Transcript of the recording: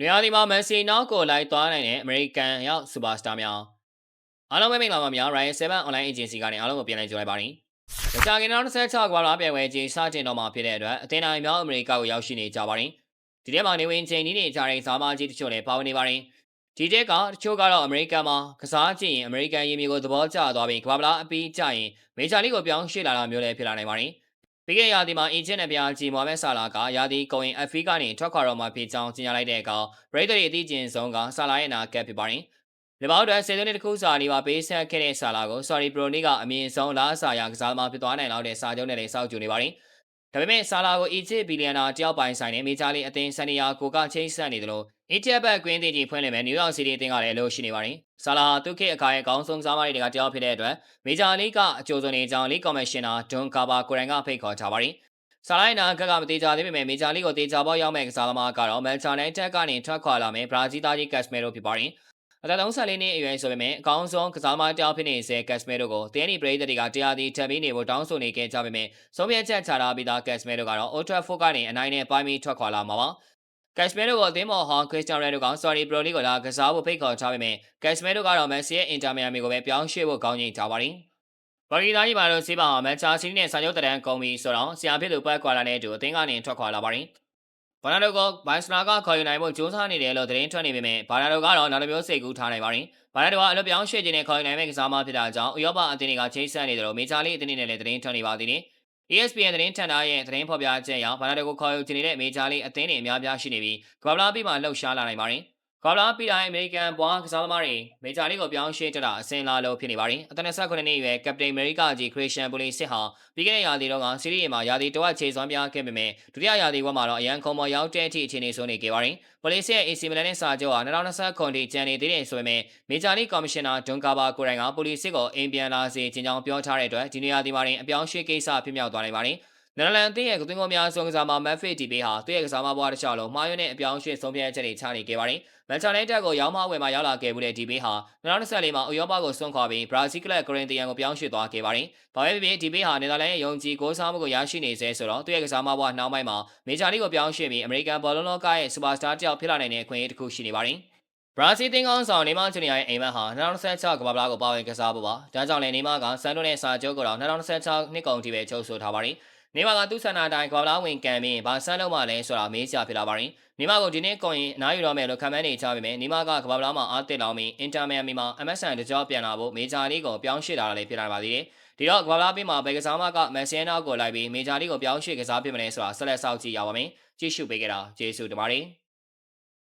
နေရာဒီမှာမက်ဆီနောက်ကိုလိုက်သွားနိုင်တဲ့အမေရိကန်ရောက်စူပါစတာများအားလုံးပဲမင်္ဂလာပါများ Ryan 7 Online Agency ကနေအားလုံးကိုပြန်လည်ကြိုလိုက်ပါရစေ။မကြာခင်2026ကဘာလာပြန်ဝဲကြီးစတင်တော့မှာဖြစ်တဲ့အတွက်အသင်းတိုင်းမြောက်အမေရိကကိုရောက်ရှိနေကြပါရင်ဒီထဲမှာနေဝင်ချိန်ကြီးနေကြတဲ့ဇာမကြီးတချို့လည်းပါဝင်နေပါရင်ဒီတက်ကတချို့ကတော့အမေရိကန်မှာကစားကြည့်ရင်အမေရိကန်ရေမြေကိုသဘောကျသွားပြီးကဘာလာအပီးကြရင်မေဂျာလိကိုပြောင်းရွှေ့လာတာမျိုးလည်းဖြစ်လာနိုင်ပါတယ်။ပြီးခဲ့ရာသီမှာအင်ဂျင်နဲ့ပြားကြီးမိုဟာမက်ဆာလာကရာသီကုန်ရင် FA ကနေထွက်ခွာတော့မှဖြစ်ကြောင်းကြေညာလိုက်တဲ့အခါပရိသတ်တွေအသိကျင်ဆုံးကဆာလာရဲ့နာကပ်ဖြစ်ပါတယ်။လေဘောက်အတွက်ဆယ်စုနှစ်တစ်ခုစာနေပါပေးဆက်ခဲ့တဲ့ဆာလာကို Sorry Pro နေ့ကအမြင့်ဆုံးလားအစာရကစားသမားဖြစ်သွားနိုင်လောက်တဲ့စာချုပ်နဲ့လည်းစောက်ကြိုနေပါတယ်။ဒါပေမဲ့ဆာလာကိုအီဂျစ်ဘီလီယံနာတယောက်ပိုင်ဆိုင်တဲ့မေဂျာလီအသင်းဆန်နီယာကိုကချိတ်ဆက်နေတယ်လို့အီဂျစ်ဘက်ကွင်းတင်ကြီးဖွင့်လှစ်မဲ့နယူးယောက်စီးတီးအသင်းကလည်းအလို့ရှိနေပါတယ်။ဆာလာသူ့ခေတ်အခါရဲ့အကောင်းဆုံးစားမတွေကတယောက်ဖြစ်တဲ့အတွက်မေဂျာလီကအကျိုးဆုံးနေကြောင်းလီကော်မရှင်နာဒွန်ကာဘာကိုရန်ကဖိတ်ခေါ်ထားပါတယ်။ဆာလိုက်နာကမတေချာသေးပေမဲ့မေဂျာလီကိုတေချာပေါက်ရောက်မဲ့ကစားသမားကတော့မန်ချက်နိုင်တက်ကနေထွက်ခွာလာမဲ့ဘရာဇီးသားကြီးကက်စမဲရိုဖြစ်ပါတယ်။အသက်34နှစ်အရွယ်ဆိုပေမဲ့အကောင်းဆုံးကစားသမားတယောက်ဖြစ်နေစေကက်စမဲရိုကိုတင်းနီပရိသတ်တွေကတရားသည်ထပ်ပြီးနေဖို့တောင်းဆိုနေခဲ့ကြပေမဲ့ဆုံးဖြတ်ချက်ချထားပြီးသားကက်စမဲရိုကတော့ Old Trafford ကနေအနိုင်နဲ့ပိုင်းပြီးထွက်ခွာလာမှာပါ။ကက်စမဲရိုကိုအသင်းမော်ဟောင်းခရစ်စတီယန်ရိုနယ်ဒိုက Sorry Pro လေးကိုလာကစားဖို့ဖိတ်ခေါ်ထားပေမဲ့ကက်စမဲရိုကတော့မက်ဆီရဲ့အင်တာမီယာမီကိုပဲပြောင်းရွှေ့ဖို့ကောင်းကြီးထားပါတယ်။ဘာဂီသားကြီးပါတော့စေးပါဟာမန်ချက်စတီနဲ့စာချုပ်တရန်ကုန်ပြီးဆိုတော့ဆရာဖြစ်သူပတ်ခွာလာတဲ့အတူအသင်းကနေထွက်ခွာလာပါတယ်။ဘာနာဒိုကိုဘိုင်စနာကခေါ်ယူနိုင်ဖို့ကြိုးစားနေတယ်လို့သတင်းထွက်နေပေမဲ့ဘာနာဒိုကတော့နောက်တစ်မျိုးစိတ်ကူးထားနိုင်ပါတယ်။ဘာနာဒိုကအလုပ်ပြောင်းရွှေ့ခြင်းနဲ့ခေါ်ယူနိုင်မဲ့ကစားမဖြစ်တာကြောင့်ဥရောပအသင်းတွေကချိတ်ဆက်နေတယ်လို့မေဂျာလိအသင်းတွေနဲ့လည်းသတင်းထွက်နေပါသေးတယ်။ ESPN သတင်းထန်တာရဲ့သတင်းဖော်ပြချက်အရဘာနာဒိုကိုခေါ်ယူခြင်းနေတဲ့မေဂျာလိအသင်းတွေအများပြားရှိနေပြီးကဘာလာပြီးမှလှုပ်ရှားလာနိုင်ပါတယ်။ကဘာလာပြီးတိုင်းအမေရိကန်ဘွားကစားသမားတွေမေဂျာလိကိုပြောင်းရွှေ့တက်တာအစင်လာလို့ဖြစ်နေပါတယ်။အသက်29နှစ်အရွယ်ကပတိန်အမေရိကကြီးခရစ်စတန်ပူလီစစ်ဟာပြီးခဲ့တဲ့ရာသီတုန်းကစီးရီးမှာရာသီတဝက်ခြေစွမ်းပြခဲ့ပေမဲ့ဒုတိယရာသီဝက်မှာတော့အရန်ခုံပေါ်ရောက်တဲ့အထိအခြေအနေဆိုးနေခဲ့ပါတယ်။ပူလီစစ်ရဲ့ AC မီလန်နဲ့စာချုပ်ဟာ2020ခုနှစ်ကျန်နေသေးတယ်ဆိုပေမဲ့မေဂျာလိကော်မရှင်နာဒွန်ကာဘာကိုရိုင်ကပူလီစစ်ကိုအိမ်ပြန်လာစေခြင်းကြောင့်ပြောထားတဲ့အတွက်ဒီနေရာဒီမှာအပြောင်းရွှေ့ကိစ္စဖြစ်မြောက်သွားနိုင်ပါတယ်။နယ်လန်အသင်းရဲ့ကသွင်းကိုများဆုံးကစားမမက်ဖစ်ဒီဘေးဟာသူ့ရဲ့ကစားမဘွားတစ်လျှောက်လုံးမှားယွင်းတဲ့အပြောင်းအရွှေ့ဆုံးဖြတ်ချက်တွေချနေခဲ့ပါတယ်။မန်ချက်နိုင်တက်ကိုရောင်းမဝယ်မှာရောက်လာခဲ့မှုတဲ့ဒီဘေးဟာ2024မှာဥရောပကိုဆွန့်ခွာပြီးဘရာဇီးကလပ်ကိုရင်တီယန်ကိုပြောင်းရွှေ့သွားခဲ့ပါတယ်။ဘာပဲဖြစ်ဖြစ်ဒီဘေးဟာနယ်သာလန်ရဲ့ယုံကြည်ကိုးစားမှုကိုရရှိနေစေဆိုတော့သူ့ရဲ့ကစားမဘွားနှောင်းပိုင်းမှာမေဂျာလိကိုပြောင်းရွှေ့ပြီးအမေရိကန်ဘောလုံးလောကရဲ့စူပါစတာတစ်ယောက်ဖြစ်လာနိုင်တဲ့အခွင့်အရေးတစ်ခုရှိနေပါတယ်။ဘရာဇီးတင်းကောင်းဆောင်နေမာဂျူနီယာရဲ့အိမ်မက်ဟာ2026ကမ္ဘာ့ဖလားကိုပါဝင်ကစားဖို့ပါ။ဒါကြောင့်လည်းနေမာကဆန်တိုနဲ့စာချုပ်ကိုတော့2026နှစ်ကုန်ထိပဲချုပ်ဆိုထားပါတယ်။နေမာကသူ့ဆန္ဒအတိုင်းကမ္ဘာ့ဖလားဝင်ကန်ပြီးဘာဆန်းလုံးမှလည်းဆိုတာမေးစရာဖြစ်လာပါတယ်။နေမာကိုဒီနေ့ကုန်ရင်အနားယူတော့မယ်လို့ခန့်မှန်းနေကြပေမဲ့နေမာကကမ္ဘာ့ဖလားမှာအားတက်လောင်ပြီးအင်တာမီယာမီမှာ MSN တကြောပြန်လာဖို့မေဂျာလိကိုပြောင်းရွှေ့လာတာလည်းဖြစ်နိုင်ပါသေးတယ်။ဒီတော့ကမ္ဘာ့ဖလားပြီးမှာဘယ်ကစားမကမက်ဆီယန်နောက်ကိုလိုက်ပြီးမေဂျာလိကိုပြောင်းရွှေ့ကစားဖြစ်မလဲဆိုတာဆက်လက်စောင့်ကြည့်ရပါမယ်။ကြည့်ရှုပေးကြတာကျေးဇူးတင်ပါတယ်။